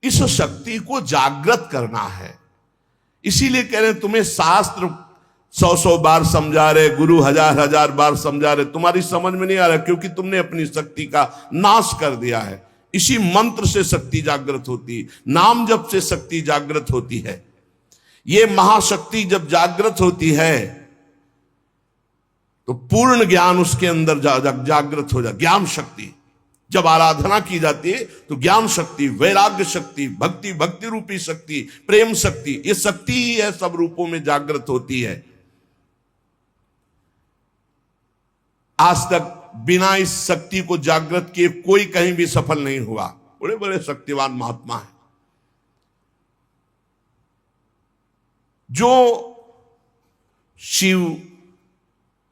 इस शक्ति को जागृत करना है। इसीलिए कह रहे हैं तुम्हें शास्त्र 100 बार समझा रहे, गुरु हजार बार समझा रहे, तुम्हारी समझ में नहीं आ रहा, क्योंकि तुमने अपनी शक्ति का नाश कर दिया है। इसी मंत्र से शक्ति जागृत होती है, नाम जप से शक्ति जागृत होती है। ये महाशक्ति जब जागृत होती है तो पूर्ण ज्ञान उसके अंदर जागृत हो जाता। ज्ञान शक्ति जब आराधना की जाती है तो ज्ञान शक्ति, वैराग्य शक्ति, भक्ति रूपी शक्ति, प्रेम शक्ति, ये शक्ति ही है, सब रूपों में जागृत होती है। आज तक बिना इस शक्ति को जागृत किए कोई कहीं भी सफल नहीं हुआ। बड़े बड़े शक्तिवान महात्मा हैं जो शिव,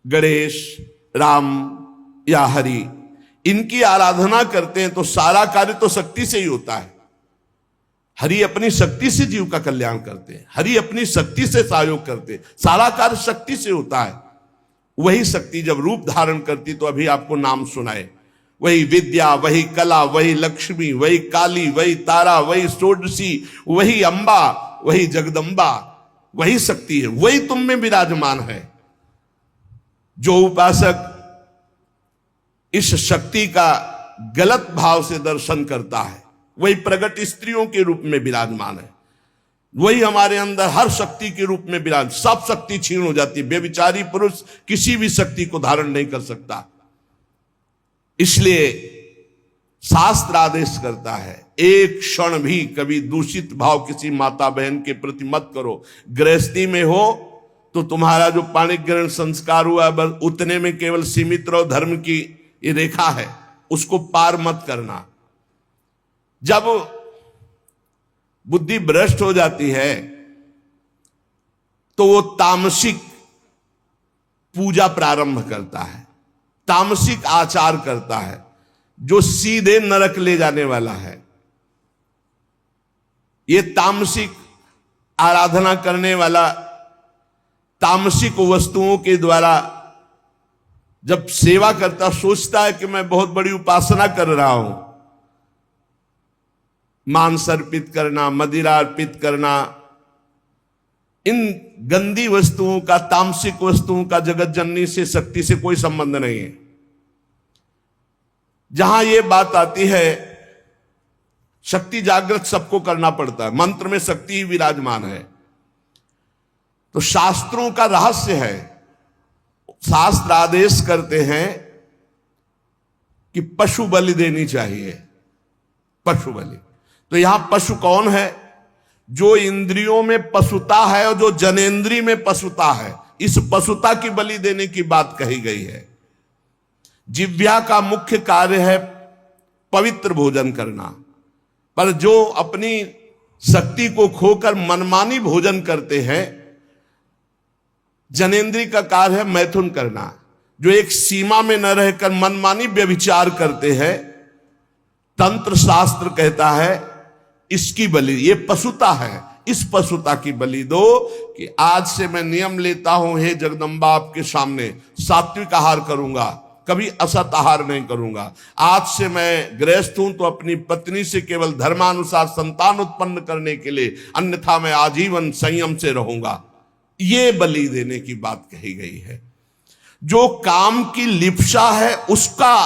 गणेश, राम या हरि इनकी आराधना करते हैं तो सारा कार्य तो शक्ति से ही होता है। हरि अपनी शक्ति से जीव का कल्याण करते हैं, हरि अपनी शक्ति से सहयोग करते हैं, सारा कार्य शक्ति से होता है। वही शक्ति जब रूप धारण करती तो अभी आपको नाम सुनाए, वही विद्या, वही कला, वही लक्ष्मी, वही काली, वही तारा, वही षोडशी, वही अंबा, वही जगदम्बा, वही शक्ति है, वही तुम में विराजमान है। जो उपासक इस शक्ति का गलत भाव से दर्शन करता है वही प्रगट स्त्रियों के रूप में विराजमान है, वही हमारे अंदर हर शक्ति के रूप में विराज। सब शक्ति छीन हो जाती है, व्यभिचारी पुरुष किसी भी शक्ति को धारण नहीं कर सकता। इसलिए शास्त्र आदेश करता है एक क्षण भी कभी दूषित भाव किसी माता बहन के प्रति मत करो। गृहस्थी में हो तो तुम्हारा जो पाणिक ग्रहण संस्कार हुआ बस उतने में केवल सीमित रहो, धर्म की ये रेखा है उसको पार मत करना। जब बुद्धि भ्रष्ट हो जाती है तो वो तामसिक पूजा प्रारंभ करता है, तामसिक आचार करता है जो सीधे नरक ले जाने वाला है। ये तामसिक आराधना करने वाला तामसिक वस्तुओं के द्वारा जब सेवा करता सोचता है कि मैं बहुत बड़ी उपासना कर रहा हूं, मांस अर्पित करना, मदिरा अर्पित करना, इन गंदी वस्तुओं का, तामसिक वस्तुओं का जगत जननी से, शक्ति से कोई संबंध नहीं है। जहां यह बात आती है शक्ति जागृत सबको करना पड़ता है, मंत्र में शक्ति ही विराजमान है। तो शास्त्रों का रहस्य है, शास्त्र आदेश करते हैं कि पशु बलि देनी चाहिए, पशु बलि। तो यहां पशु कौन है? जो इंद्रियों में पशुता है और जो जनेंद्री में पशुता है, इस पशुता की बलि देने की बात कही गई है। जिह्वा का मुख्य कार्य है पवित्र भोजन करना, पर जो अपनी शक्ति को खोकर मनमानी भोजन करते हैं, जनेंद्री का कार्य है मैथुन करना। जो एक सीमा में न रहकर मनमानी व्यभिचार करते हैं, तंत्र शास्त्र कहता है इसकी बलि, ये पशुता है, इस पशुता की बलि दो कि आज से मैं नियम लेता हूं हे जगदम्बा आपके सामने सात्विक आहार करूंगा, कभी असत आहार नहीं करूंगा। आज से मैं गृहस्थ हूं तो अपनी पत्नी से केवल धर्मानुसार संतान उत्पन्न करने के लिए, अन्यथा मैं आजीवन संयम से रहूंगा। ये बलि देने की बात कही गई है। जो काम की लिप्सा है उसका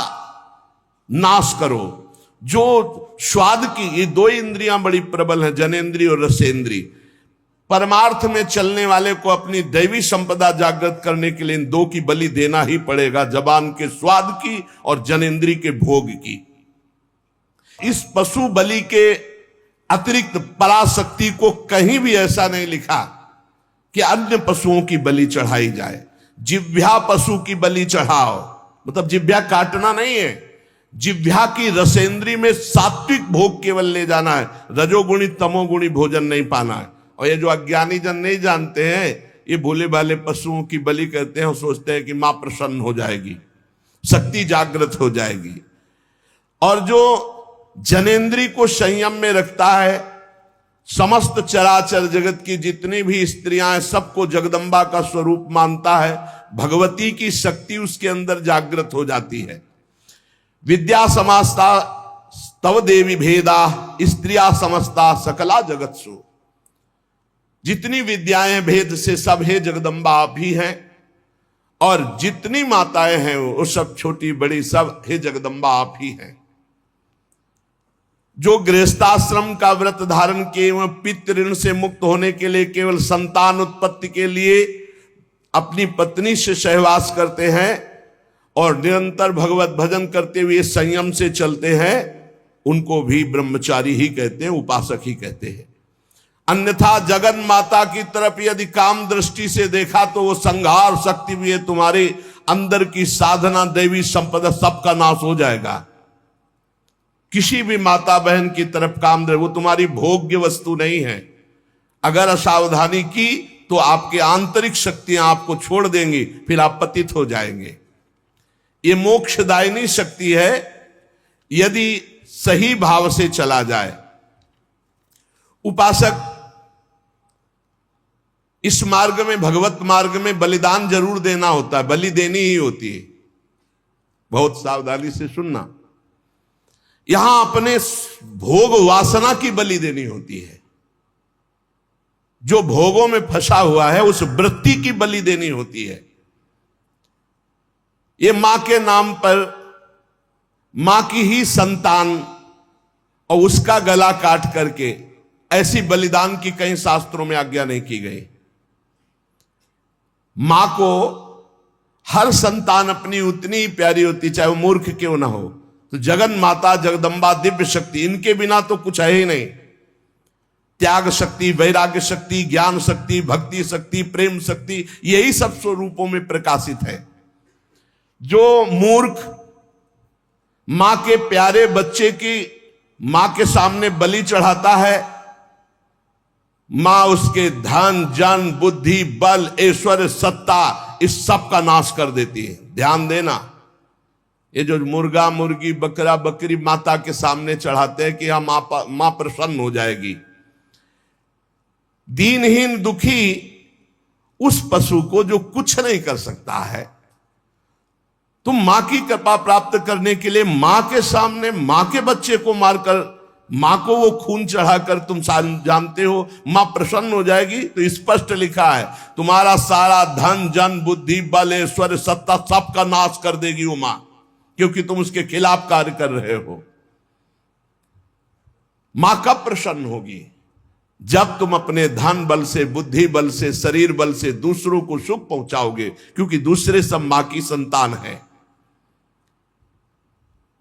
नाश करो। जो स्वाद की, ये दो इंद्रियां बड़ी प्रबल हैं, जनेंद्री और रसेंद्री। परमार्थ में चलने वाले को अपनी दैवी संपदा जागृत करने के लिए इन दो की बलि देना ही पड़ेगा, जबान के स्वाद की और जनेंद्री के भोग की। इस पशु बलि के अतिरिक्त पराशक्ति को कहीं भी ऐसा नहीं लिखा कि अन्य पशुओं की बलि चढ़ाई जाए। जिह्वा पशु की बलि चढ़ाओ, मतलब जिह्वा काटना नहीं है, जिह्वा की रसेंद्री में सात्विक भोग केवल ले जाना है, रजोगुणी तमोगुणी भोजन नहीं पाना है। और ये जो अज्ञानी जन नहीं जानते हैं, ये भोले भाले पशुओं की बलि करते हैं और सोचते हैं कि मां प्रसन्न हो जाएगी, शक्ति जागृत हो जाएगी। और जो जनेंद्री को संयम में रखता है, समस्त चराचर जगत की जितनी भी स्त्रियां हैं सबको जगदम्बा का स्वरूप मानता है, भगवती की शक्ति उसके अंदर जागृत हो जाती है। विद्या तव देवी भेदा स्त्रिया समस्ता सकला जगत्सु। जितनी विद्याएं भेद से सब हे जगदम्बा आप ही हैं, और जितनी माताएं हैं वो सब छोटी बड़ी सब हे जगदम्बा आप ही हैं। जो गृहस्थाश्रम का व्रत धारण किए एवं पितृ ऋण से मुक्त होने के लिए केवल संतान उत्पत्ति के लिए अपनी पत्नी से सहवास करते हैं और निरंतर भगवत भजन करते हुए संयम से चलते हैं, उनको भी ब्रह्मचारी ही कहते हैं, उपासक ही कहते हैं। अन्यथा जगन माता की तरफ यदि काम दृष्टि से देखा तो वो संहार शक्ति भी है, तुम्हारे अंदर की साधना दैवी संपदा सबका नाश हो जाएगा। किसी भी माता बहन की तरफ काम दे, वो तुम्हारी भोग्य वस्तु नहीं है। अगर असावधानी की तो आपकी आंतरिक शक्तियां आपको छोड़ देंगी, फिर आप पतित हो जाएंगे। ये मोक्षदायिनी शक्ति है यदि सही भाव से चला जाए। उपासक इस मार्ग में, भगवत मार्ग में बलिदान जरूर देना होता है, बलि देनी ही होती है। बहुत सावधानी से सुनना, यहां अपने भोग वासना की बलि देनी होती है। जो भोगों में फंसा हुआ है उस वृत्ति की बलि देनी होती है। ये मां के नाम पर मां की ही संतान और उसका गला काट करके, ऐसी बलिदान की कहीं शास्त्रों में आज्ञा नहीं की गई। मां को हर संतान अपनी उतनी ही प्यारी होती, चाहे वो मूर्ख क्यों ना हो। तो जगन माता जगदम्बा दिव्य शक्ति, इनके बिना तो कुछ है ही नहीं। त्याग शक्ति, वैराग्य शक्ति, ज्ञान शक्ति, भक्ति शक्ति, प्रेम शक्ति, यही सब स्वरूपों में प्रकाशित है। जो मूर्ख मां के प्यारे बच्चे की मां के सामने बलि चढ़ाता है, मां उसके धन जन बुद्धि बल ऐश्वर्य सत्ता इस सब का नाश कर देती है। ध्यान देना, ये जो मुर्गा मुर्गी बकरा बकरी माता के सामने चढ़ाते हैं कि हाँ मां प्रसन्न हो जाएगी, दीनहीन दुखी उस पशु को जो कुछ नहीं कर सकता है, तुम मां की कृपा प्राप्त करने के लिए मां के सामने मां के बच्चे को मारकर, मां को वो खून चढ़ाकर तुम जानते हो मां प्रसन्न हो जाएगी। तो स्पष्ट लिखा है तुम्हारा सारा धन जन बुद्धि बल ऐश्वर्य सत्ता सबका नाश कर देगी वो मां, क्योंकि तुम उसके खिलाफ कार्य कर रहे हो। मां कब प्रसन्न होगी? जब तुम अपने धन बल से, बुद्धि बल से, शरीर बल से दूसरों को सुख पहुंचाओगे, क्योंकि दूसरे सब मां की संतान है।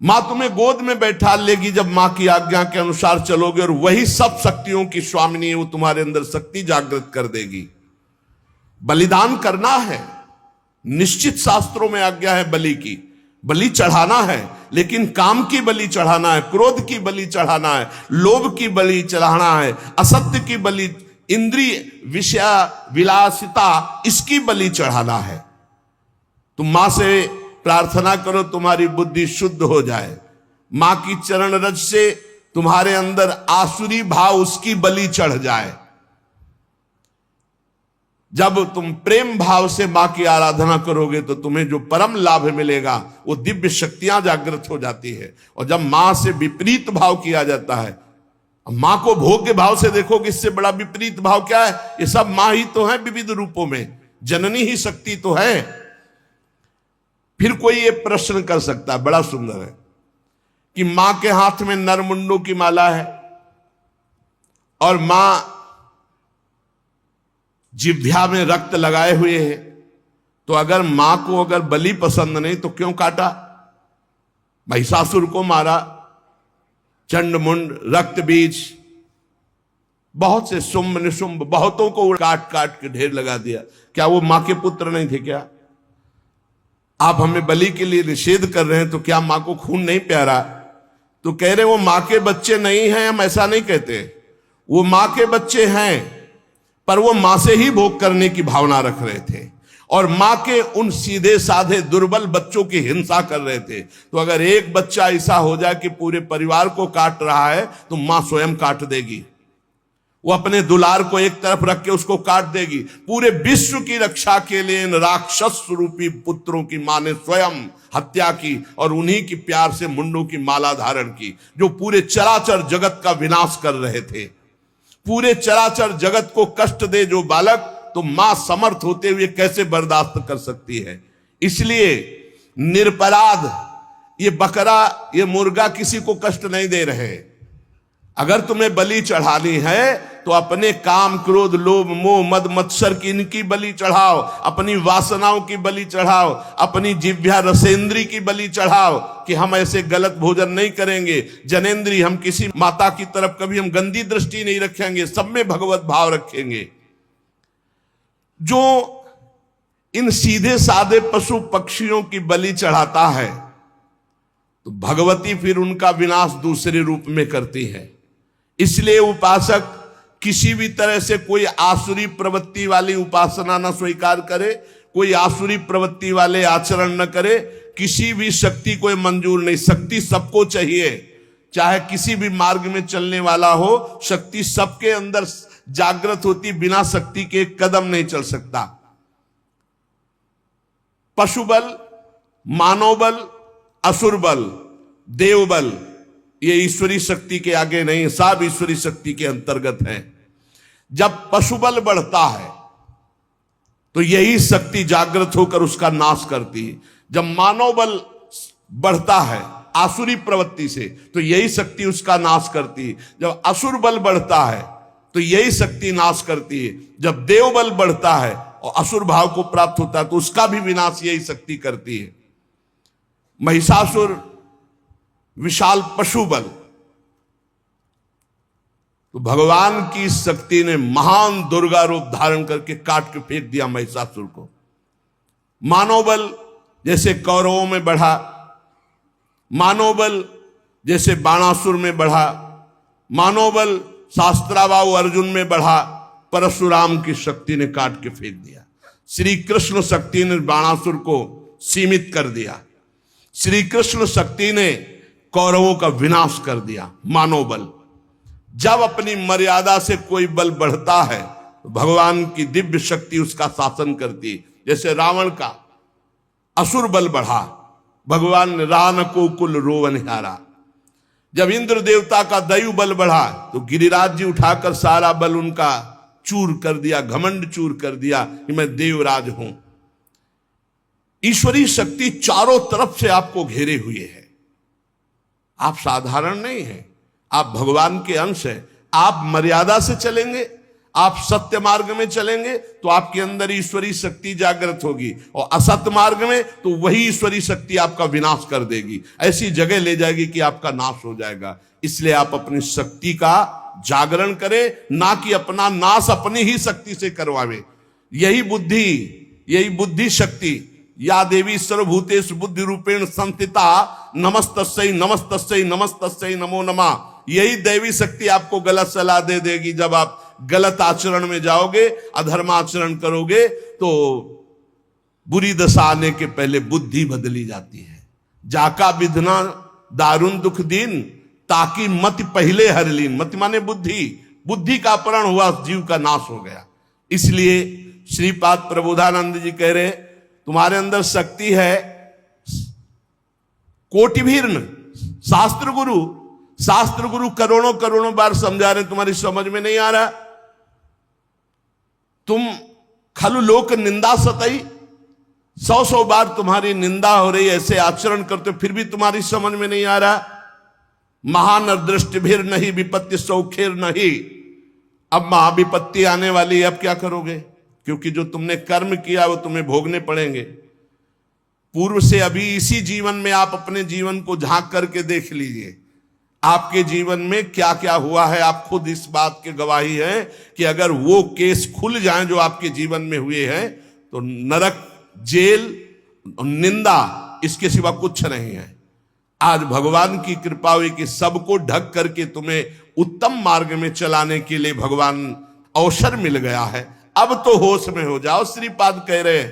मां तुम्हें गोद में बैठा लेगी जब मां की आज्ञा के अनुसार चलोगे, और वही सब शक्तियों की स्वामिनी है, वो तुम्हारे अंदर शक्ति जागृत कर देगी। बलिदान करना है, निश्चित शास्त्रों में आज्ञा है बलि की, बलि चढ़ाना है, लेकिन काम की बलि चढ़ाना है, क्रोध की बलि चढ़ाना है, लोभ की बलि चढ़ाना है, असत्य की बलि, इंद्रिय विषय विलासिता इसकी बलि चढ़ाना है। तुम मां से प्रार्थना करो तुम्हारी बुद्धि शुद्ध हो जाए, मां की चरण रज से तुम्हारे अंदर आसुरी भाव उसकी बलि चढ़ जाए। जब तुम प्रेम भाव से मां की आराधना करोगे तो तुम्हें जो परम लाभ मिलेगा वो दिव्य शक्तियां जागृत हो जाती है। और जब मां से विपरीत भाव किया जाता है, मां को भोग्य भाव से देखोगे, इससे बड़ा विपरीत भाव क्या है? ये सब मां ही तो है विविध रूपों में, जननी ही शक्ति तो है। फिर कोई ये प्रश्न कर सकता है, बड़ा सुंदर है, कि मां के हाथ में नरमुंडों की माला है और मां जिह्वा में रक्त लगाए हुए है, तो अगर मां को अगर बलि पसंद नहीं तो क्यों काटा? महिषासुर को मारा, चंडमुंड रक्त बीज, बहुत से शुंभ निशुंभ बहुतों को काट काट के ढेर लगा दिया। क्या वो मां के पुत्र नहीं थे क्या? आप हमें बलि के लिए निषेध कर रहे हैं, तो क्या मां को खून नहीं प्यारा? तो कह रहे वो मां के बच्चे नहीं हैं, हम ऐसा नहीं कहते, वो मां के बच्चे हैं, पर वो मां से ही भोग करने की भावना रख रहे थे और मां के उन सीधे साधे दुर्बल बच्चों की हिंसा कर रहे थे। तो अगर एक बच्चा ऐसा हो जाए कि पूरे परिवार को काट रहा है तो मां स्वयं काट देगी। वो अपने दुलार को एक तरफ रख के उसको काट देगी। पूरे विश्व की रक्षा के लिए इन राक्षस रूपी पुत्रों की मां ने स्वयं हत्या की और उन्हीं की प्यार से मुंडों की माला धारण की, जो पूरे चराचर जगत का विनाश कर रहे थे। पूरे चराचर जगत को कष्ट दे जो बालक, तो मां समर्थ होते हुए कैसे बर्दाश्त कर सकती है। इसलिए निरपराध ये बकरा, ये मुर्गा किसी को कष्ट नहीं दे रहे। अगर तुम्हें बलि चढ़ानी है तो अपने काम, क्रोध, लोभ, मोह, मद, मत्सर की इनकी बलि चढ़ाओ, अपनी वासनाओं की बलि चढ़ाओ, अपनी जिह्वा रसेंद्री की बलि चढ़ाओ कि हम ऐसे गलत भोजन नहीं करेंगे। जनेंद्री, हम किसी माता की तरफ कभी हम गंदी दृष्टि नहीं रखेंगे, सब में भगवत भाव रखेंगे। जो इन सीधे साधे पशु पक्षियों की बलि चढ़ाता है तो भगवती फिर उनका विनाश दूसरे रूप में करती है। इसलिए उपासक किसी भी तरह से कोई आसुरी प्रवृत्ति वाली उपासना न स्वीकार करे, कोई आसुरी प्रवृत्ति वाले आचरण न करे। किसी भी शक्ति को मंजूर नहीं। शक्ति सबको चाहिए, चाहे किसी भी मार्ग में चलने वाला हो, शक्ति सबके अंदर जागृत होती, बिना शक्ति के एक कदम नहीं चल सकता। पशु बल, मानव बल, असुर बल, देव बल, ये ईश्वरी शक्ति के आगे नहीं, सब ईश्वरी शक्ति के अंतर्गत है। जब पशु बल बढ़ता है तो यही शक्ति जागृत होकर उसका नाश करती है। जब मानव बल बढ़ता है आसुरी प्रवृत्ति से तो यही शक्ति उसका नाश करती है। जब असुर बल बढ़ता है तो यही शक्ति नाश करती है। जब देव बल बढ़ता है और असुर भाव को प्राप्त होता है तो उसका भी विनाश यही शक्ति करती है। महिषासुर विशाल पशु बल, तो भगवान की शक्ति ने महान दुर्गा रूप धारण करके काट के फेंक दिया महिषासुर को। मानव बल जैसे कौरवों में बढ़ा, मानव बल जैसे बाणासुर में बढ़ा, मानव बल शास्त्राबाहु अर्जुन में बढ़ा, परशुराम की शक्ति ने काट के फेंक दिया। श्री कृष्ण शक्ति ने बाणासुर को सीमित कर दिया। श्री कृष्ण शक्ति ने कौरवों का विनाश कर दिया। मानव बल, जब अपनी मर्यादा से कोई बल बढ़ता है तो भगवान की दिव्य शक्ति उसका शासन करती है। जैसे रावण का असुर बल बढ़ा, भगवान ने रान को कुल रोवनिहारा। जब इंद्र देवता का दैव बल बढ़ा तो गिरिराज जी उठाकर सारा बल उनका चूर कर दिया, घमंड चूर कर दिया कि मैं देवराज हूं। ईश्वरी शक्ति चारों तरफ से आपको घेरे हुए है। आप साधारण नहीं हैं, आप भगवान के अंश हैं। आप मर्यादा से चलेंगे, आप सत्य मार्ग में चलेंगे तो आपके अंदर ईश्वरी शक्ति जागृत होगी, और असत्य मार्ग में तो वही ईश्वरी शक्ति आपका विनाश कर देगी, ऐसी जगह ले जाएगी कि आपका नाश हो जाएगा। इसलिए आप अपनी शक्ति का जागरण करें, ना कि अपना नाश अपनी ही शक्ति से करवावे। यही बुद्धि शक्ति, या देवी सर्वभूतेषु बुद्धि रूपेण संस्थिता नमस्तस्यै नमस्तस्यै नमस्तस्यै नमो नमः। यही दैवी शक्ति आपको गलत सलाह दे देगी। जब आप गलत आचरण में जाओगे, अधर्म आचरण करोगे, तो बुरी दशा आने के पहले बुद्धि बदली जाती है। जाका विधना दारुण दुख दीन, ताकि मति पहले हर लीन। मति माने बुद्धि का अपहरण हुआ, जीव का नाश हो गया। इसलिए श्रीपाद प्रबोधानंद जी कह रहे, तुम्हारे अंदर शक्ति है कोटिभीर्ण। शास्त्र गुरु करोड़ों करोड़ों बार समझा रहे, तुम्हारी समझ में नहीं आ रहा। तुम खलु लोक निंदा सतई, 100 बार तुम्हारी निंदा हो रही, ऐसे आचरण करते फिर भी तुम्हारी समझ में नहीं आ रहा। महानरदृष्टि भीर नहीं विपत्ति सौखेर नहीं। अब महाविपत्ति आने वाली है, अब क्या करोगे? क्योंकि जो तुमने कर्म किया वो तुम्हें भोगने पड़ेंगे। पूर्व से अभी इसी जीवन में आप अपने जीवन को झांक करके देख लीजिए, आपके जीवन में क्या क्या हुआ है। आप खुद इस बात के गवाही हैं कि अगर वो केस खुल जाएं जो आपके जीवन में हुए हैं तो नरक, जेल, निंदा, इसके सिवा कुछ नहीं है। आज भगवान की कृपा हुई कि सबको ढक करके तुम्हें उत्तम मार्ग में चलाने के लिए भगवान अवसर मिल गया है। अब तो होश में हो जाओ। श्रीपाद कह रहे हैं,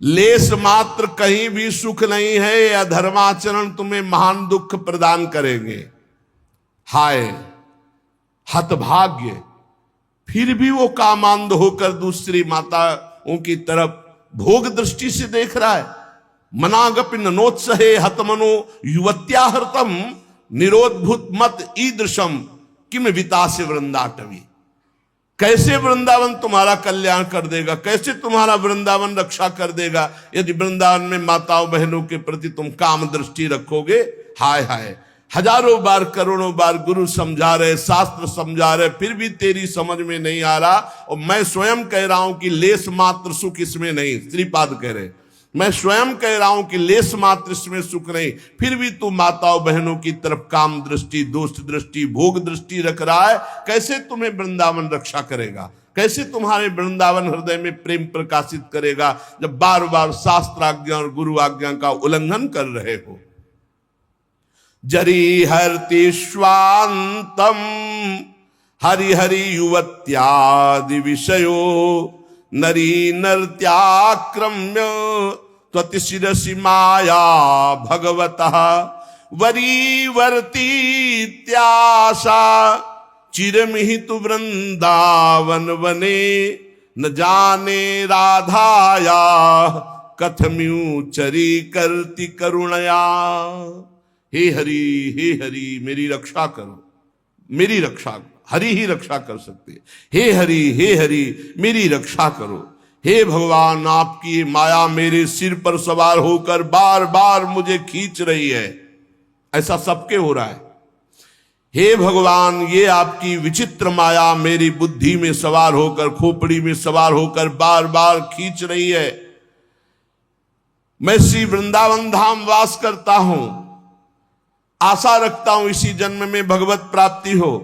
लेस मात्र कहीं भी सुख नहीं है, या धर्माचरण तुम्हें महान दुख प्रदान करेंगे। हाय हतभाग्य। फिर भी वो कामांध होकर दूसरी माताओं की तरफ भोग दृष्टि से देख रहा है। मनागपि ननोत्सहे हतमनो युवत्याहृतम निरोधभूत मत ईदृशम किम वितासे वृंदाटवी। कैसे वृंदावन तुम्हारा कल्याण कर देगा, कैसे तुम्हारा वृंदावन रक्षा कर देगा यदि वृंदावन में माताओं बहनों के प्रति तुम काम दृष्टि रखोगे। हाय हाय, हजारों बार करोड़ों बार गुरु समझा रहे, शास्त्र समझा रहे, फिर भी तेरी समझ में नहीं आ रहा। और मैं स्वयं कह रहा हूं कि लेस मात्र सुख इसमें नहीं, श्रीपाद कह रहे, मैं स्वयं कह रहा हूं कि लेस मात्र इसमें सुख नहीं, फिर भी तू माताओं बहनों की तरफ काम दृष्टि, दोस्त दृष्टि, भोग दृष्टि रख रहा है। कैसे तुम्हें वृंदावन रक्षा करेगा, कैसे तुम्हारे वृंदावन हृदय में प्रेम प्रकाशित करेगा जब बार बार शास्त्र आज्ञा और गुरु आज्ञा का उल्लंघन कर रहे हो। जरी हरति स्वांतम हरिहरि युवत्यादि विषयो नरी नर्त्याक्रम्य त्वतिशिरसि माया भगवतः वरीवर्तीत्याशा चिरमिहितु वृंदावन वने न जाने राधाया कथम्यू चरी करती करुणया। हे हरि मेरी रक्षा करो, मेरी रक्षा करो। हरि ही रक्षा कर सकते हैं। हे हरि मेरी रक्षा करो। हे भगवान, आपकी माया मेरे सिर पर सवार होकर बार बार मुझे खींच रही है। ऐसा सबके हो रहा है। हे भगवान, ये आपकी विचित्र माया मेरी बुद्धि में सवार होकर, खोपड़ी में सवार होकर बार बार खींच रही है। मैं श्री वृंदावन धाम वास करता हूं, आशा रखता हूं इसी जन्म में भगवत प्राप्ति हो,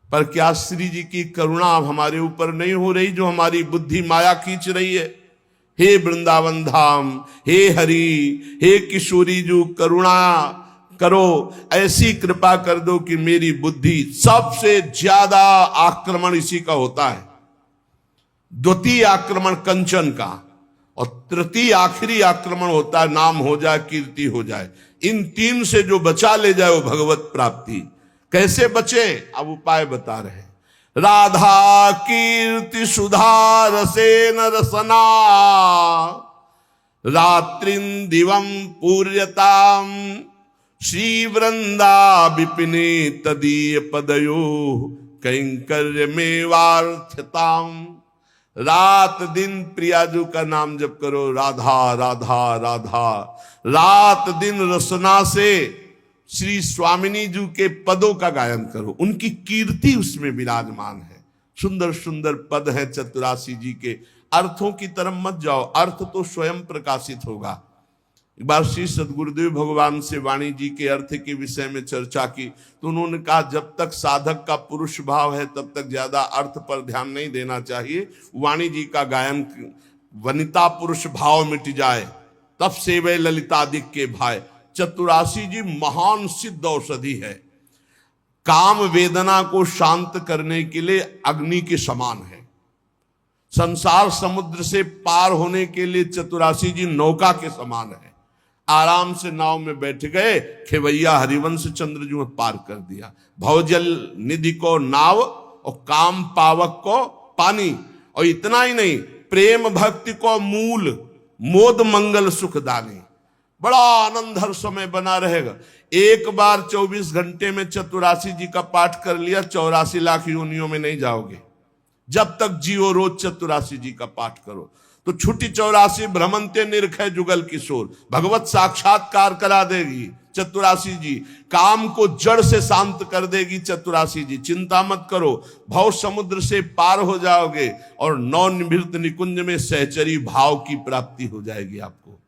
पर क्या श्री जी की करुणा अब हमारे ऊपर नहीं हो रही जो हमारी बुद्धि माया खींच रही है। हे वृंदावन धाम, हे हरि, हे किशोरी जो करुणा करो, ऐसी कृपा कर दो कि मेरी बुद्धि, सबसे ज्यादा आक्रमण इसी का होता है। द्वितीय आक्रमण कंचन का, और तृतीय आखिरी आक्रमण होता है नाम हो जाए, कीर्ति हो जाए। इन तीन से जो बचा ले जाए वो भगवत प्राप्ति। कैसे बचे, अब उपाय बता रहे। राधा कीर्ति सुधा रसेन रसना रात्रिं दिवं पूर्यताम श्री वृंदा विपिने तदीय पदयो कैंकर्य में वार्थताम। रात दिन प्रियाजू का नाम जप करो, राधा राधा राधा। रात दिन रसना से श्री स्वामिनी जी के पदों का गायन करो, उनकी कीर्ति उसमें विराजमान है। सुंदर सुंदर पद है चतुरासी जी के। अर्थों की तरफ मत जाओ, अर्थ तो स्वयं प्रकाशित होगा। एक बार श्री सदगुरुदेव भगवान से वाणी जी के अर्थ के विषय में चर्चा की तो उन्होंने कहा, जब तक साधक का पुरुष भाव है तब तक ज्यादा अर्थ पर ध्यान नहीं देना चाहिए। वाणी जी का गायन वनिता पुरुष भाव मिट जाए तब सेवे ललितादिक के भाई। चतुरासी जी महान सिद्ध औषधि है। काम वेदना को शांत करने के लिए अग्नि के समान है। संसार समुद्र से पार होने के लिए चतुरासी जी नौका के समान है। आराम से नाव में बैठ गए, खेवैया हरिवंश चंद्र जी में पार कर दिया। भवजल निधि को नाव और काम पावक को पानी। और इतना ही नहीं, प्रेम भक्ति को मूल, मोद मंगल सुखदानी। बड़ा आनंद हर समय बना रहेगा। एक बार 24 घंटे में चतुरासी जी का पाठ कर लिया, 84 लाख योनियों में नहीं जाओगे। जब तक जियो रोज चतुरासी जी का पाठ करो तो छुट्टी 84 भ्रमंते निरखै जुगल किशोर, भगवत साक्षात्कार करा देगी चतुरासी जी। काम को जड़ से शांत कर देगी चतुरासी जी। चिंता मत करो, भव समुद्र से पार हो जाओगे और नवनिभृत निकुंज में सहचरी भाव की प्राप्ति हो जाएगी आपको।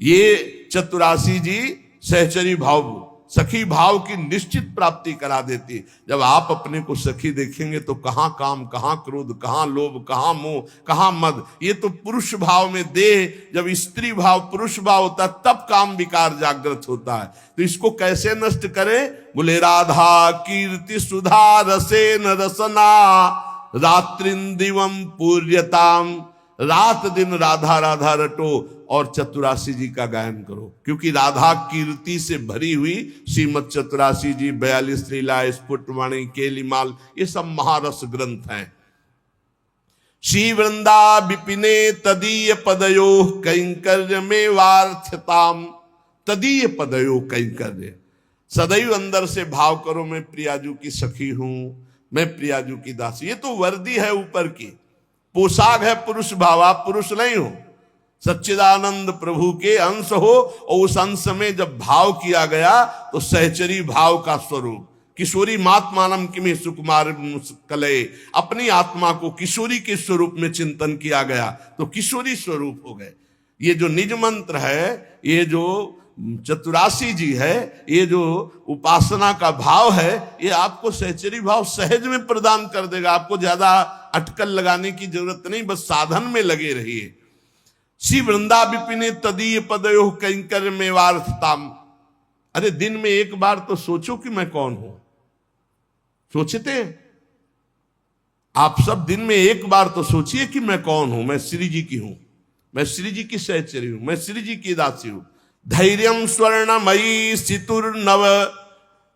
ये चतुरासी जी सहचरी भाव, सखी भाव की निश्चित प्राप्ति करा देती। जब आप अपने को सखी देखेंगे तो कहां काम, कहां क्रोध, कहां लोभ, कहां मोह, कहां मद। ये तो पुरुष भाव में देह, जब स्त्री भाव पुरुष भाव होता है तब काम विकार जागृत होता है। तो इसको कैसे नष्ट करें? बोले राधा कीर्ति सुधा रसेन रसना रात्रिं दिवं पूर्यताम रात दिन राधा राधा रटो और चतुरासी जी का गायन करो, क्योंकि राधा कीर्ति से भरी हुई श्रीमद चतुरासी जी, 42 लीला, स्फुटवाणी, केलिमाल, ये सब महारस ग्रंथ हैं। श्री वृंदा विपिने तदीय पदयो कैंकर्य में वार्थताम। तदीय पदयो कैंकर्य, सदैव अंदर से भाव करो मैं प्रियाजू की सखी हूं, मैं प्रियाजू की दासी। ये तो वर्दी है ऊपर की, पोशाक है पुरुष भाव, आप पुरुष नहीं हो, सच्चिदानंद प्रभु के अंश हो। और उस अंश में जब भाव किया गया तो सहचरी भाव का स्वरूप, किशोरी मात्मानम किमि सुकुमार कलये, अपनी आत्मा को किशोरी के स्वरूप में चिंतन किया गया तो किशोरी स्वरूप हो गए। ये जो निज मंत्र है, ये जो चतुरासी जी है, ये जो उपासना का भाव है, ये आपको सहचरी भाव सहज में प्रदान कर देगा। आपको ज्यादा अटकल लगाने की जरूरत नहीं, बस साधन में लगे रहिए। श्री वृंदा विपिने तदीय पदयो कैंकर में वार्थताम। अरे दिन में एक बार तो सोचो कि मैं कौन हूं। सोचते आप सब दिन में एक बार तो सोचिए कि मैं कौन हूं। मैं श्री जी की हूं, मैं श्री जी की सहचरी हूं, मैं श्री जी की दासी हूं। धैर्यम स्वर्णमयी सितुर्नव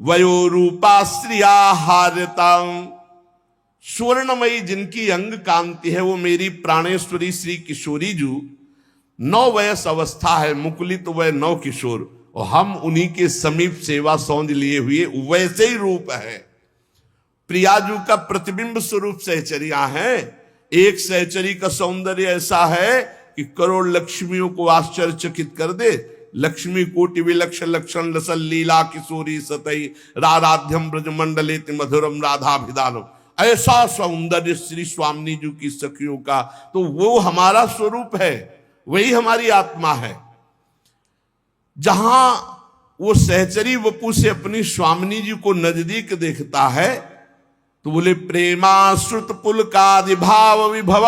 वयो रूपा श्रिया हार्यताम। स्वर्णमयी जिनकी अंग कांति है वो मेरी प्राणेश्वरी श्री किशोरी जू। 9 वयस अवस्था है, मुकुलित वय 9 किशोर, और हम उन्हीं के समीप सेवा सौंध लिए हुए वैसे ही रूप है। प्रियाजू का प्रतिबिंब स्वरूप सहचरिया है। एक सहचरी का सौंदर्य ऐसा है कि करोड़ लक्ष्मियों को आश्चर्यचकित कर दे। लक्ष्मी कोटि विलक्षण लक्षण लसल लीला किशोरी सतई राराध्यम ब्रजमंडलेति मधुरम राधाभिदानम। ऐसा सौंदर्य श्री स्वामिनी जी की सखियों का, तो वो हमारा स्वरूप है, वही हमारी आत्मा है। जहां वो सहचरी वपु से अपनी स्वामिनी जी को नजदीक देखता है तो बोले प्रेमाश्रुत पुलकादि भाव विभव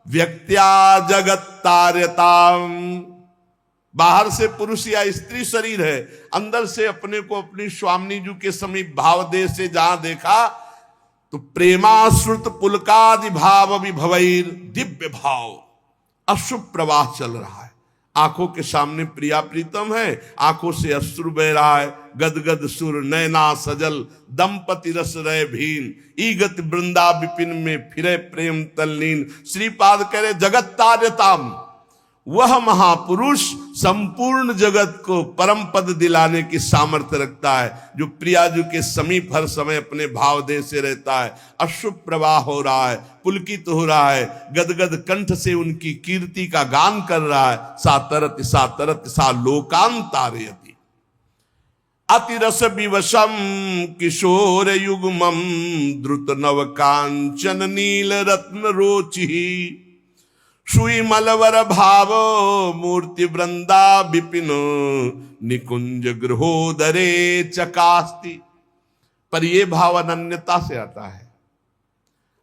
व्यक्त्या जगत तार्यताम। बाहर से पुरुष या स्त्री शरीर है, अंदर से अपने को अपनी स्वामिनी जी के समीप भाव दे से जहां देखा तो प्रेमाश्रुत पुलकादि भाव विभवैर, दिव्य भाव अशुभ प्रवाह चल रहा है। आंखों के सामने प्रिया प्रीतम है, आंखों से अश्रु बह रहा है। गदगद सुर नैना सजल दंपति रस रहे भीन, ईगत वृंदा विपिन में फिरे प्रेम तल्लीन। श्रीपाद कह रहे जगत तार्यताम, वह महापुरुष संपूर्ण जगत को परम पद दिलाने की सामर्थ्य रखता है, जो प्रियाजू के समीप हर समय अपने भाव दे से रहता है। अश्रु प्रवाह हो रहा है, पुलकित हो रहा है, गदगद कंठ से उनकी कीर्ति का गान कर रहा है। सातरत सा लोकान तारयति अतिरस विवशम किशोर युग्मम द्रुत नव कांचन नील रत्न रोचि। सुई मलवर भाव मूर्ति वृंदा विपिन निकुंज गृहोदरे चकास्ति। पर यह भाव अनन्यता से आता है,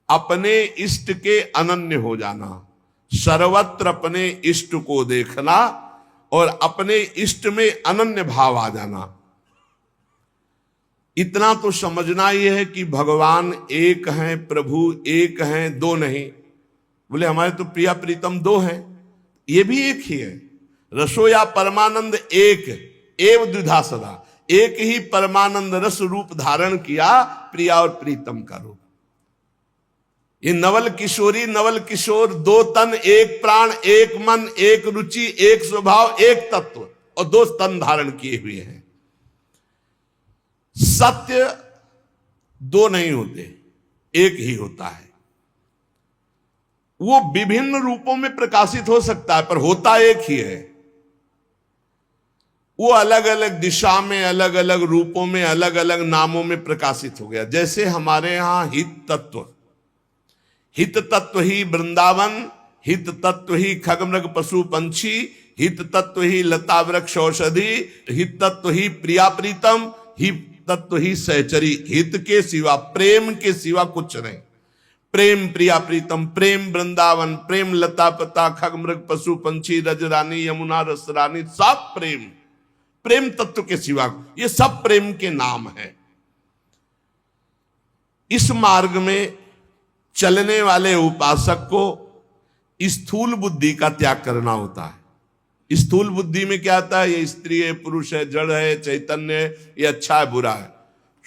अपने इष्ट के अनन्य हो जाना, सर्वत्र अपने इष्ट को देखना और अपने इष्ट में अनन्य भाव आ जाना। इतना तो समझना यह है कि भगवान एक हैं, प्रभु एक हैं, दो नहीं। बोले हमारे तो प्रिया प्रीतम 2 हैं, ये भी एक ही है। रसोया परमानंद एक एव द्विधा सदा, एक ही परमानंद रस रूप धारण किया, प्रिया और प्रीतम का रूप। ये नवल किशोरी नवल किशोर, 2 तन, 1 प्राण, 1 मन, 1 रुचि, 1 स्वभाव, 1 तत्व, और 2 तन धारण किए हुए हैं। सत्य 2 नहीं होते, एक ही होता है। वो विभिन्न रूपों में प्रकाशित हो सकता है पर होता एक ही है। वो अलग अलग दिशा में, अलग अलग रूपों में, अलग अलग नामों में प्रकाशित हो गया। जैसे हमारे यहां हित तत्व ही वृंदावन, हित तत्व ही खगमृग पशु पंछी, हित तत्व ही लता वृक्ष औषधि, हित तत्व ही प्रिया प्रीतम, हित तत्व ही सहचरी। हित के सिवा, प्रेम के सिवा कुछ नहीं। प्रेम प्रिया प्रीतम, प्रेम वृंदावन, प्रेम लता पता खगमृग पशु पंछी रजरानी यमुना रसरानी, सब प्रेम, प्रेम तत्व के सिवा, ये सब प्रेम के नाम है। इस मार्ग में चलने वाले उपासक को स्थूल बुद्धि का त्याग करना होता है। स्थूल बुद्धि में क्या आता है? ये स्त्री है, पुरुष है, जड़ है, चैतन्य है, ये अच्छा है, बुरा है।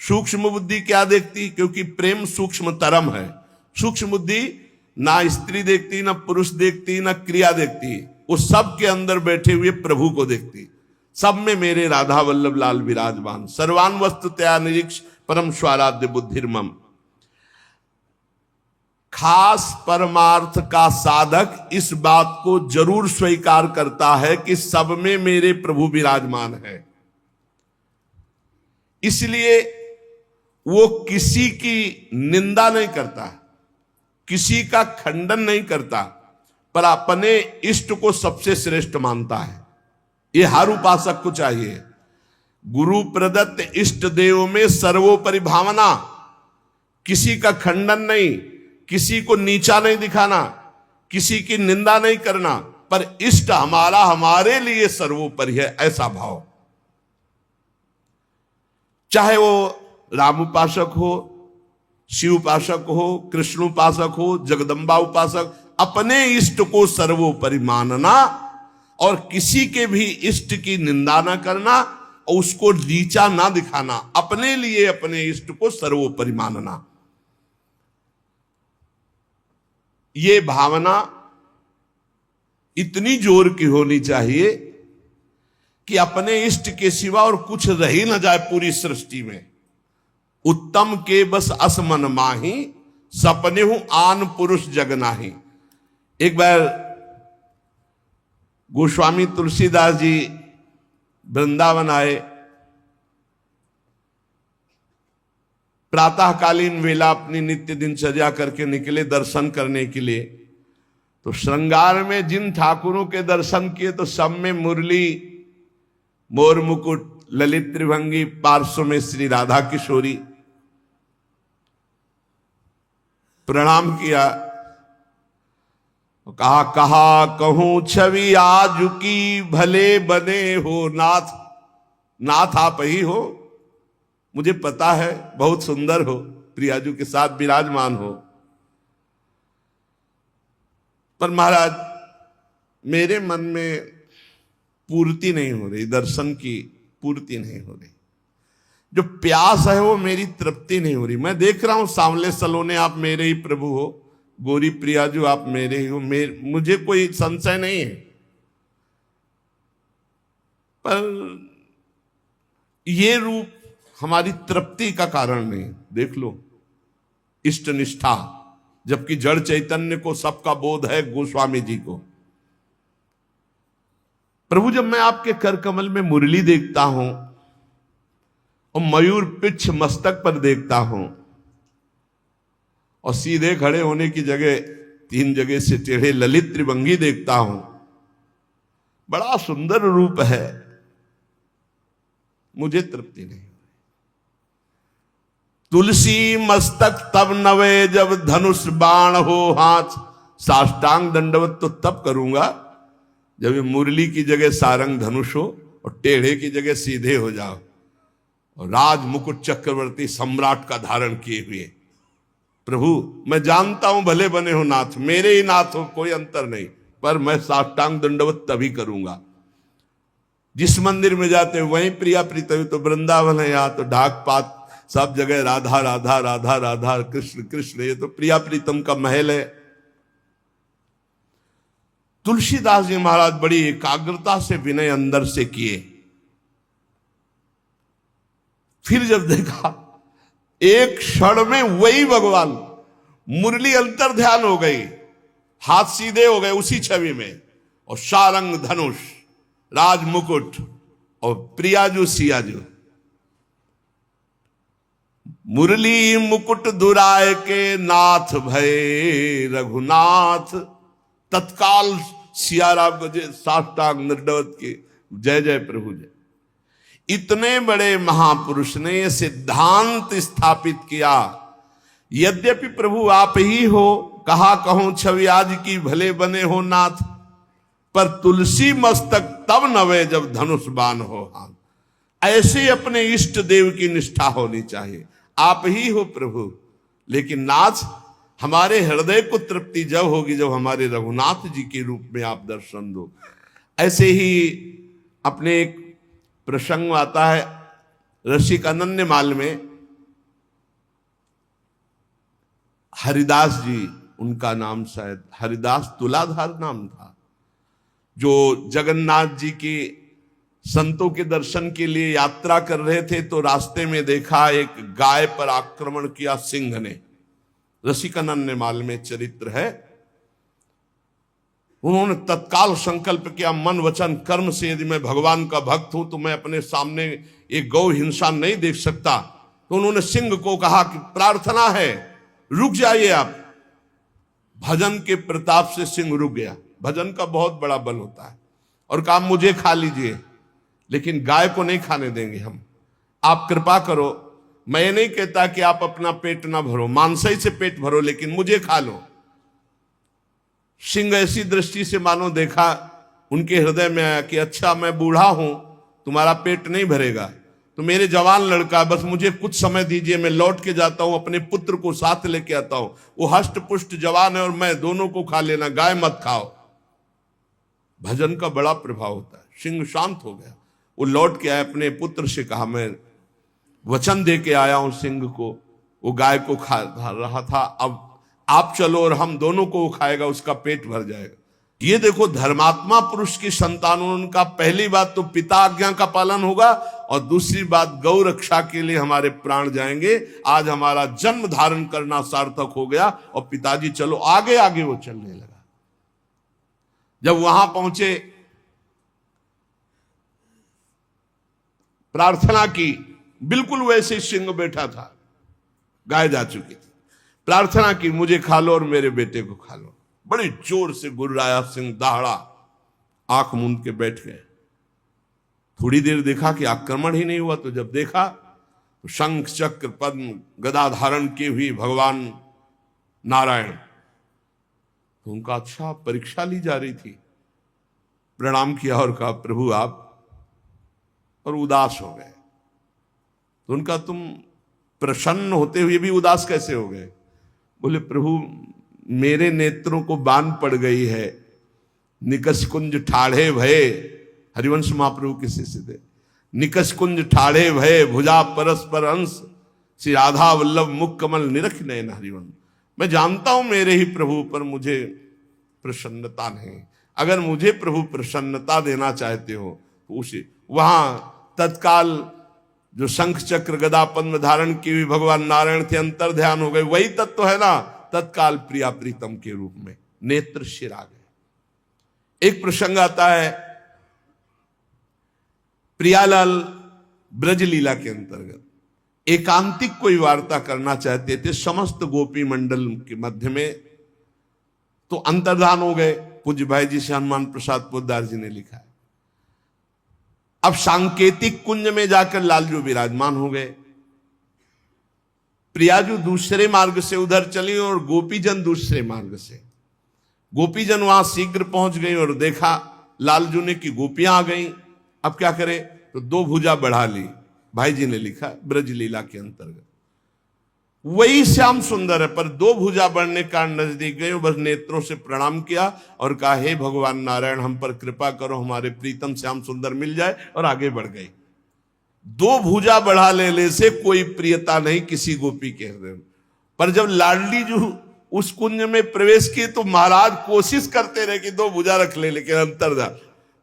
सूक्ष्म बुद्धि क्या देखती? क्योंकि प्रेम सूक्ष्म तरम है। सूक्ष्म बुद्धि ना स्त्री देखती, ना पुरुष देखती, ना क्रिया देखती, वो सब के अंदर बैठे हुए प्रभु को देखती। सब में मेरे राधा वल्लभ लाल विराजमान, सर्वान वस्तुतया निरीक्ष परम स्वाराध्य बुद्धिर्मम। खास परमार्थ का साधक इस बात को जरूर स्वीकार करता है कि सब में मेरे प्रभु विराजमान है। इसलिए वो किसी की निंदा नहीं करता, किसी का खंडन नहीं करता, पर अपने इष्ट को सबसे श्रेष्ठ मानता है। ये हर उपासक को चाहिए। गुरु प्रदत्त इष्ट देव में सर्वोपरि भावना, किसी का खंडन नहीं, किसी को नीचा नहीं दिखाना, किसी की निंदा नहीं करना, पर इष्ट हमारा हमारे लिए सर्वोपरि है, ऐसा भाव। चाहे वो राम उपासक हो, शिव उपासक हो, कृष्ण उपासक हो, जगदम्बा उपासक, अपने इष्ट को सर्वोपरि मानना और किसी के भी इष्ट की निंदा ना करना और उसको नीचा ना दिखाना, अपने लिए अपने इष्ट को सर्वोपरि मानना। ये भावना इतनी जोर की होनी चाहिए कि अपने इष्ट के सिवा और कुछ रह ही न जाए पूरी सृष्टि में। उत्तम के बस असमन माही, सपने हूं आन पुरुष जग नाही। एक बार गोस्वामी तुलसीदास जी वृंदावन आए। प्रातःकालीन वेला अपनी नित्य दिनचर्या करके निकले दर्शन करने के लिए। तो श्रृंगार में जिन ठाकुरों के दर्शन किए तो सब में मुरली, मोर मुकुट, ललित त्रिभंगी, पार्श्व में श्री राधा किशोरी। प्रणाम किया, कहा कहा कहूं छवि आज की, भले बने हो नाथ। नाथ आप ही हो, मुझे पता है बहुत सुंदर हो, प्रियाजू के साथ विराजमान हो, पर महाराज मेरे मन में पूर्ति नहीं हो रही, दर्शन की पूर्ति नहीं हो रही। जो प्यास है वो मेरी तृप्ति नहीं हो रही। मैं देख रहा हूं सांवले सलोने आप मेरे ही प्रभु हो, गोरी प्रियाजू आप मेरे ही हो, मुझे कोई संशय नहीं है, पर ये रूप हमारी तृप्ति का कारण नहीं। देख लो इष्ट निष्ठा, जबकि जड़ चैतन्य को सबका बोध है, गोस्वामी जी को। प्रभु जब मैं आपके कर कमल में मुरली देखता हूं और मयूर पिच्छ मस्तक पर देखता हूं और सीधे खड़े होने की जगह 3 जगह से टेढ़े ललित त्रिभंगी देखता हूं, बड़ा सुंदर रूप है, मुझे तृप्ति नहीं। तुलसी मस्तक तब नवे जब धनुष बाण हो हाथ, साष्टांग दंडवत तो तब करूंगा जब ये मुरली की जगह सारंग धनुष हो और टेढ़े की जगह सीधे हो जाओ और राज मुकुट चक्रवर्ती सम्राट का धारण किए हुए। प्रभु मैं जानता हूं भले बने हो नाथ, मेरे ही नाथ हो, कोई अंतर नहीं, पर मैं साष्टांग दंडवत तभी करूंगा। जिस मंदिर में जाते हैं वहीं प्रिया प्रीतम, तो वृंदावन है, यहाँ तो ढाक पात सब जगह राधा राधा राधा राधा, कृष्ण कृष्ण, ये तो प्रिया प्रीतम का महल है। तुलसीदास जी महाराज बड़ी एकाग्रता से विनय अंदर से किए। फिर जब देखा एक क्षण में वही भगवान, मुरली अंतर ध्यान हो गई, हाथ सीधे हो गए उसी छवि में, और सारंग धनुष, राज मुकुट और प्रियाजू सियाजू। मुरली मुकुट दुराय के नाथ भय रघुनाथ, तत्काल सियाराम को जय साष्टांग दंडवत की जय जय प्रभु जय। इतने बड़े महापुरुष ने यह सिद्धांत स्थापित किया, यद्यपि प्रभु आप ही हो, कहा कहूं छवि आज की, भले बने हो नाथ, पर तुलसी मस्तक तब नवे जब धनुष बाण हो हाथ। ऐसे अपने इष्ट देव की निष्ठा होनी चाहिए। आप ही हो प्रभु, लेकिन नाथ हमारे हृदय को तृप्ति जब होगी जब हमारे रघुनाथ जी के रूप में आप दर्शन दो। ऐसे ही अपने एक प्रसंग आता है रसिक अनन्यमाल में, हरिदास जी उनका नाम, शायद हरिदास तुलाधार नाम था, जो जगन्नाथ जी के संतों के दर्शन के लिए यात्रा कर रहे थे तो रास्ते में देखा एक गाय पर आक्रमण किया सिंह ने। रसिकानंद में चरित्र है। उन्होंने तत्काल संकल्प किया, मन वचन कर्म से यदि मैं भगवान का भक्त हूं तो मैं अपने सामने एक गौ हिंसा नहीं देख सकता। तो उन्होंने सिंह को कहा कि प्रार्थना है, रुक जाइए आप। भजन के प्रताप से सिंह रुक गया। भजन का बहुत बड़ा बल होता है। और कहा मुझे खा लीजिए, लेकिन गाय को नहीं खाने देंगे हम, आप कृपा करो। मैं ये नहीं कहता कि आप अपना पेट ना भरो, मांसाई से पेट भरो, लेकिन मुझे खा लो। सिंह ऐसी दृष्टि से मानो देखा, उनके हृदय में आया कि अच्छा मैं बूढ़ा हूं, तुम्हारा पेट नहीं भरेगा, तो मेरे जवान लड़का, बस मुझे कुछ समय दीजिए, मैं लौट के जाता हूं, अपने पुत्र को साथ लेके आता हूं, वो हष्ट पुष्ट जवान है और मैं, दोनों को खा लेना, गाय मत खाओ। भजन का बड़ा प्रभाव होता है। सिंह शांत हो गया, वो लौट के आया, अपने पुत्र से कहा मैं वचन दे के आया हूं सिंह को, वो गाय को खा रहा था, अब आप चलो और हम दोनों को वो खाएगा, उसका पेट भर जाएगा। ये देखो धर्मात्मा पुरुष की संतानों, उनका पहली बात तो पिता आज्ञा का पालन होगा और दूसरी बात गौ रक्षा के लिए हमारे प्राण जाएंगे। आज हमारा जन्म धारण करना सार्थक हो गया और पिताजी चलो आगे आगे वो चलने लगा। जब वहां पहुंचे, प्रार्थना की, बिल्कुल वैसे सिंह बैठा था, गाय जा चुकी थी। प्रार्थना की मुझे खा लो और मेरे बेटे को खा लो। बड़ी जोर से गुर्राया सिंह, दहाड़ा, आंख मूंद के बैठ गए। थोड़ी देर देखा कि आक्रमण ही नहीं हुआ, तो जब देखा तो शंख चक्र पद्म गदा धारण की हुई भगवान नारायण। तो उनका अच्छा परीक्षा ली जा रही थी। प्रणाम किया और कहा प्रभु आप, और उदास हो गए। तो उनका तुम प्रसन्न होते हुए भी उदास कैसे हो गए? बोले प्रभु मेरे नेत्रों को बान पड़ गई है, निकष कुंज ठाढ़े भये, हरिवंश महाप्रभु के शिष्य थे। निकष कुंज ठाढ़े भये, भुजा परस्पर अंश, श्री राधा वल्लभ मुख कमल निरख नयन हरिवंश। मैं जानता हूं मेरे ही प्रभु पर मुझे प्रसन्नता नहीं। अगर मुझे प्रभु प्रसन्नता देना चाहते हो तो उसे, वहां तत्काल जो शंख चक्र गदा पद्म धारण की हुई भगवान नारायण थे, अंतर ध्यान हो गए। वही तत्व है ना, तत्काल प्रिया प्रीतम के रूप में नेत्र शिर आ गए। एक प्रसंग आता है प्रियालाल ब्रजलीला के अंतर्गत, एकांतिक कोई वार्ता करना चाहते थे समस्त गोपी मंडल के मध्य में, तो अंतर्धान हो गए। पूज्य भाई जी से हनुमान प्रसाद पोद्दार जी ने लिखा है। अब सांकेतिक कुंज में जाकर लालजू विराजमान हो गए। प्रियाजू दूसरे मार्ग से उधर चली और गोपीजन दूसरे मार्ग से। गोपीजन वहां शीघ्र पहुंच गई और देखा लालजू ने कि गोपियां आ गई। अब क्या करे, तो दो भुजा बढ़ा ली। भाई जी ने लिखा ब्रजलीला के अंतर्गत वही श्याम सुंदर है, पर दो भुजा बढ़ने का नजदीक गए, बस नेत्रों से प्रणाम किया और कहा हे भगवान नारायण हम पर कृपा करो, हमारे प्रीतम श्याम सुंदर मिल जाए, और आगे बढ़ गई। दो भुजा बढ़ा लेने से कोई प्रियता नहीं किसी गोपी के हृदय में। पर जब लाडली जो उस कुंज में प्रवेश किए तो महाराज कोशिश करते रहे कि दो भुजा रख ले, लेकिन अंतर्धा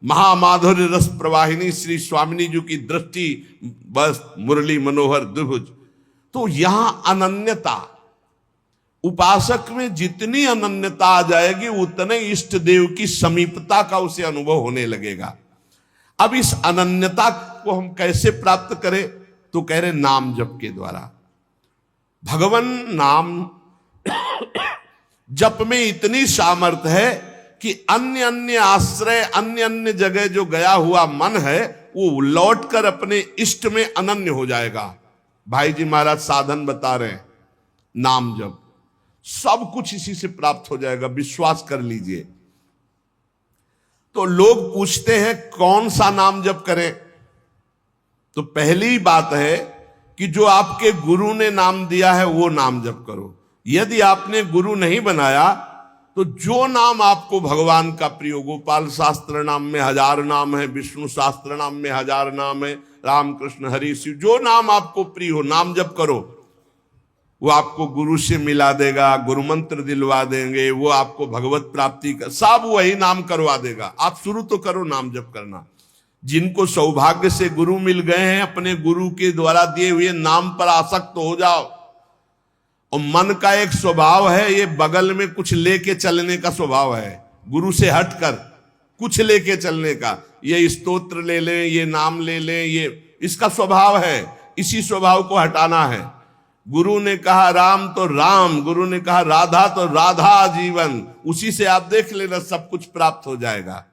महामाधुर्य रस प्रवाहिनी श्री स्वामिनी जी की दृष्टि, बस मुरली मनोहर द्विभुज। तो यहां अनन्यता, उपासक में जितनी अनन्यता आ जाएगी उतने इष्ट देव की समीपता का उसे अनुभव होने लगेगा। अब इस अनन्यता को हम कैसे प्राप्त करें, तो कह रहे नाम जप के द्वारा। भगवान नाम जप में इतनी सामर्थ्य है कि अन्य अन्य आश्रय, अन्य अन्य जगह जो गया हुआ मन है वो लौटकर अपने इष्ट में अनन्य हो जाएगा। भाई जी महाराज साधन बता रहे हैं, नाम जप, सब कुछ इसी से प्राप्त हो जाएगा, विश्वास कर लीजिए। तो लोग पूछते हैं कौन सा नाम जप करें, तो पहली बात है कि जो आपके गुरु ने नाम दिया है वो नाम जप करो। यदि आपने गुरु नहीं बनाया तो जो नाम आपको भगवान का प्रिय हो, गोपाल शास्त्र नाम में 1000 नाम है, विष्णु शास्त्र नाम में 1000 नाम है, राम कृष्ण हरि शिव, जो नाम आपको प्रिय हो नाम जप करो। वो आपको गुरु से मिला देगा, गुरु मंत्र दिलवा देंगे, वो आपको भगवत प्राप्ति का सब वही नाम करवा देगा। आप शुरू तो करो नाम जप करना। जिनको सौभाग्य से गुरु मिल गए हैं, अपने गुरु के द्वारा दिए हुए नाम पर आसक्त हो जाओ। और मन का एक स्वभाव है, ये बगल में कुछ लेके चलने का स्वभाव है, गुरु से हटकर कुछ लेके चलने का। ये स्तोत्र ले लें, ये नाम ले लें, ये इसका स्वभाव है। इसी स्वभाव को हटाना है। गुरु ने कहा राम तो राम, गुरु ने कहा राधा तो राधा जीवन, उसी से आप देख लेना सब कुछ प्राप्त हो जाएगा।